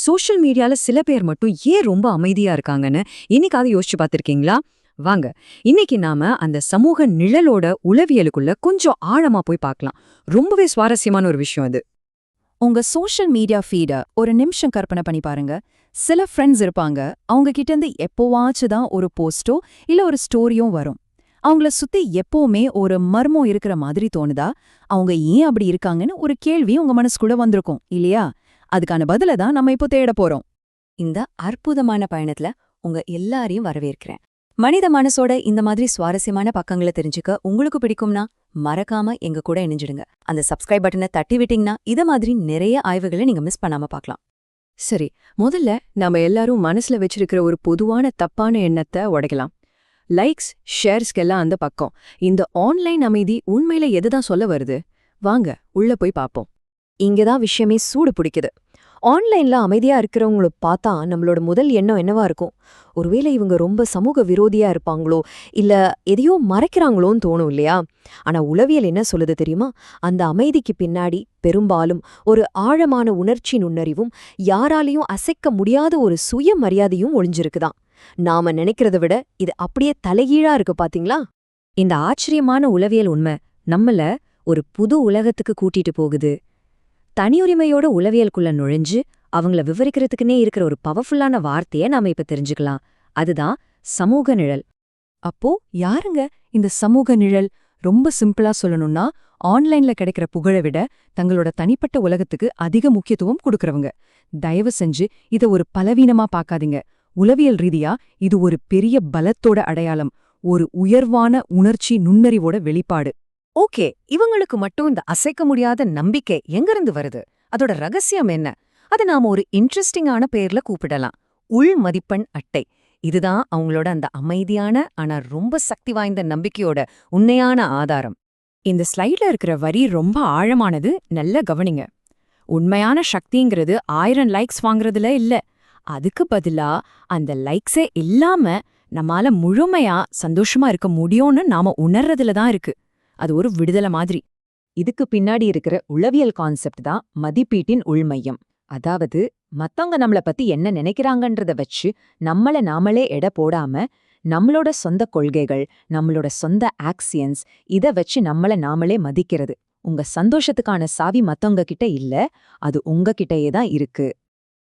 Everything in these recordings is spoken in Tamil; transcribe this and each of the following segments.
சோஷியல் மீடியால சில பேர் மட்டும் ஏன் ரொம்ப அமைதியா இருக்காங்கன்னு இன்னைக்காவது யோசிச்சு பார்த்திருக்கீங்களா? வாங்க, இன்னைக்கு நாம அந்த சமூக நிழலோட உளவியலுக்குள்ள கொஞ்சம் ஆழமா போய் பார்க்கலாம். ரொம்பவே சுவாரஸ்யமான ஒரு விஷயம் அது. உங்க சோஷியல் மீடியா ஃபீட ஒரு நிமிஷம் கற்பனை பண்ணி பாருங்க. சில ஃப்ரெண்ட்ஸ் இருப்பாங்க, அவங்க கிட்ட இருந்து எப்போவாச்சும் தான் ஒரு போஸ்டோ இல்ல ஒரு ஸ்டோரியோ வரும். அவங்கள சுத்தி எப்பவுமே ஒரு மர்மம் இருக்கிற மாதிரி தோணுதா? அவங்க ஏன் அப்படி இருக்காங்கன்னு ஒரு கேள்வி உங்க மனசுக்குள்ள வந்திருக்கும் இல்லையா? அதுக்கான பதில தான் நம்ம இப்போ தேட போறோம். இந்த அற்புதமான பயணத்துல உங்க எல்லாரையும் வரவேற்கிறேன். மனித மனசோட இந்த மாதிரி சுவாரஸ்யமான பக்கங்களை தெரிஞ்சுக்க உங்களுக்கு பிடிக்கும்னா மறக்காம எங்க கூட இணைஞ்சிடுங்க. அந்த சப்ஸ்கிரைப் பட்டனை தட்டி விட்டீங்கன்னா இத மாதிரி நிறைய ஆய்வுகளை நீங்க மிஸ் பண்ணாம பார்க்கலாம். சரி, முதல்ல நாம எல்லாரும் மனசுல வச்சிருக்கிற ஒரு பொதுவான தப்பான எண்ணத்தை உடைக்கலாம். லைக்ஸ், ஷேர்ஸ்க்கெல்லாம் அந்த பக்கம். இந்த ஆன்லைன் அமைதி உண்மையில எதுதான் சொல்ல வருது? வாங்க உள்ள போய் பாப்போம். இங்கதான் விஷயமே சூடு பிடிக்குது. ஆன்லைன்ல அமைதியா இருக்கிறவங்கள பார்த்தா நம்மளோட முதல் எண்ணம் என்னவா இருக்கும்? ஒருவேளை இவங்க ரொம்ப சமூக விரோதியா இருப்பாங்களோ, இல்ல எதையோ மறைக்கிறாங்களோன்னு தோணும் இல்லையா? ஆனா உளவியல் என்ன சொல்லுது தெரியுமா? அந்த அமைதிக்கு பின்னாடி பெரும்பாலும் ஒரு ஆழமான உணர்ச்சி நுண்ணறிவும் யாராலையும் அசைக்க முடியாத ஒரு சுயமரியாதையும் ஒளிஞ்சிருக்குதான். நாம நினைக்கிறத விட இது அப்படியே தலைகீழா இருக்கு பாத்தீங்களா? இந்த ஆச்சரியமான உளவியல் உண்மை நம்மள ஒரு புது உலகத்துக்கு கூட்டிட்டு போகுது. தனியுரிமையோட உளவியலுக்குள்ள நுழைஞ்சு அவங்கள விவரிக்கிறதுக்குன்னே இருக்கிற ஒரு பவர்ஃபுல்லான வார்த்தையை நாம இப்ப தெரிஞ்சுக்கலாம். அதுதான் சமூக நிழல். அப்போ யாருங்க இந்த சமூக நிழல்? ரொம்ப சிம்பிளா சொல்லணும்னா, ஆன்லைன்ல கிடைக்கிற புகழை விட தங்களோட தனிப்பட்ட உலகத்துக்கு அதிக முக்கியத்துவம் கொடுக்கறவங்க. தயவு செஞ்சு இத ஒரு பலவீனமா பார்க்காதீங்க. உளவியல் ரீதியா இது ஒரு பெரிய பலத்தோட அடையாளம், ஒரு உயர்வான உணர்ச்சி நுண்ணறிவோட வெளிப்பாடு. ஓகே, இவங்களுக்கு மட்டும் இந்த அசைக்க முடியாத நம்பிக்கை எங்கிருந்து வருது? அதோட ரகசியம் என்ன? அதை நாம ஒரு இன்ட்ரெஸ்டிங்கான பேர்ல கூப்பிடலாம். உள் மதிப்பெண் அட்டை. இதுதான் அவங்களோட அந்த அமைதியான ஆனா ரொம்ப சக்தி வாய்ந்த நம்பிக்கையோட உண்மையான ஆதாரம். இந்த ஸ்லைட்ல இருக்கிற வரி ரொம்ப ஆழமானது, நல்ல கவனிங்க. உண்மையான சக்திங்கிறது 1000 லைக்ஸ் வாங்குறதுல இல்ல. அதுக்கு பதிலா அந்த லைக்ஸே இல்லாம நம்மால முழுமையா சந்தோஷமா இருக்க முடியும்னு நாம உணர்றதுல தான் இருக்கு. அது ஒரு விடுதலை மாதிரி. இதுக்கு பின்னாடி இருக்கிற உளவியல் கான்செப்ட் தான் மதிப்பீட்டின் உள்மையம். அதாவது மத்தவங்க நம்மள பத்தி என்ன நினைக்கிறாங்கன்றத வச்சு நம்மள நாமளே எடை போடாம, நம்மளோட சொந்த கொள்கைகள், நம்மளோட சொந்த ஆக்சியன்ஸ் இத வச்சு நம்மள நாமளே மதிக்கிறது. உங்க சந்தோஷத்துக்கான சாவி மத்தவங்க கிட்ட இல்ல, அது உங்ககிட்டயே தான் இருக்கு.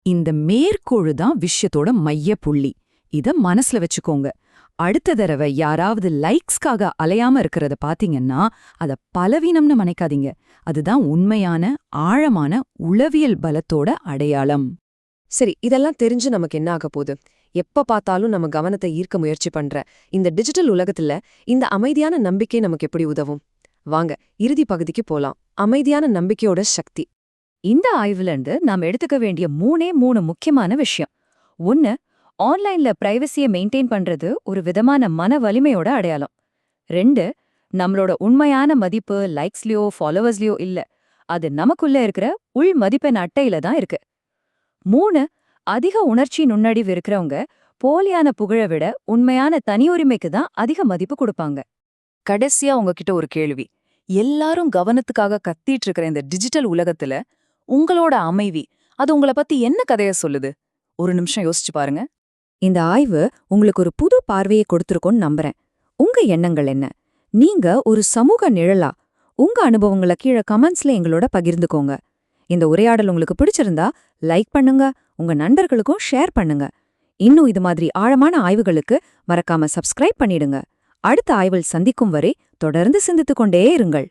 இந்த மேற்கோள் தான் விஷயத்தோட மைய புள்ளி. இத மனசுல வச்சுக்கோங்க. அடுத்த தடவை யாராவது லைக்ஸ்க்காக அலையாம இருக்கிறத பாத்தீங்கன்னா அத பலவீனம்னு நினைக்காதீங்க. அதுதான் உண்மையான ஆழமான உளவியல் பலத்தோட அடையாளம். சரி, இதெல்லாம் தெரிஞ்சு நமக்கு என்ன ஆக போகுது? எப்ப பார்த்தாலும் நம்ம கவனத்தை ஈர்க்க முயற்சி பண்ற இந்த டிஜிட்டல் உலகத்துல இந்த அமைதியான நம்பிக்கை நமக்கு எப்படி உதவும்? வாங்க இறுதி பகுதிக்கு போலாம். அமைதியான நம்பிக்கையோட சக்தி. இந்த ஆய்வுல இருந்து நாம் எடுத்துக்க வேண்டிய மூணு முக்கியமான விஷயம். ஒன்னு, ஆன்லைன்ல பிரைவசியை மெயின்டைன் பண்றது ஒரு விதமான மன வலிமையோட அடையாளம். 2, நம்மளோட உண்மையான மதிப்பு லைக்ஸ்லயோ ஃபாலோவர்ஸ்லயோ இல்ல, அது நமக்குள்ள இருக்கிற உள் மதிப்பெண் அட்டையில தான் இருக்கு. 3, அதிக உணர்ச்சி நுண்ணறிவு இருக்கிறவங்க போலியான புகழை விட உண்மையான தனியுரிமைக்கு தான் அதிக மதிப்பு கொடுப்பாங்க. கடைசியா உங்ககிட்ட ஒரு கேள்வி. எல்லாரும் கவனத்துக்காக கத்திட்டு இருக்கிற இந்த டிஜிட்டல் உலகத்துல உங்களோட அமைதி அது உங்கள பத்தி என்ன கதைய சொல்லுது? ஒரு நிமிஷம் யோசிச்சு பாருங்க. இந்த ஆய்வு உங்களுக்கு ஒரு புது பார்வையை கொடுத்திருக்கோன்னு நம்புறேன். உங்க எண்ணங்கள் என்ன? நீங்க ஒரு சமூக நிழலா? உங்க அனுபவங்களை கீழே கமெண்ட்ஸ்ல எங்களோட பகிர்ந்துக்கோங்க. இந்த உரையாடல் உங்களுக்கு பிடிச்சிருந்தா லைக் பண்ணுங்க, உங்க நண்பர்களுக்கும் ஷேர் பண்ணுங்க. இன்னும் இது மாதிரி ஆழமான ஆய்வுகளுக்கு மறக்காம சப்ஸ்கிரைப் பண்ணிடுங்க. அடுத்த ஆய்வில் சந்திக்கும் வரை தொடர்ந்து சிந்தித்துக் கொண்டே இருங்கள்.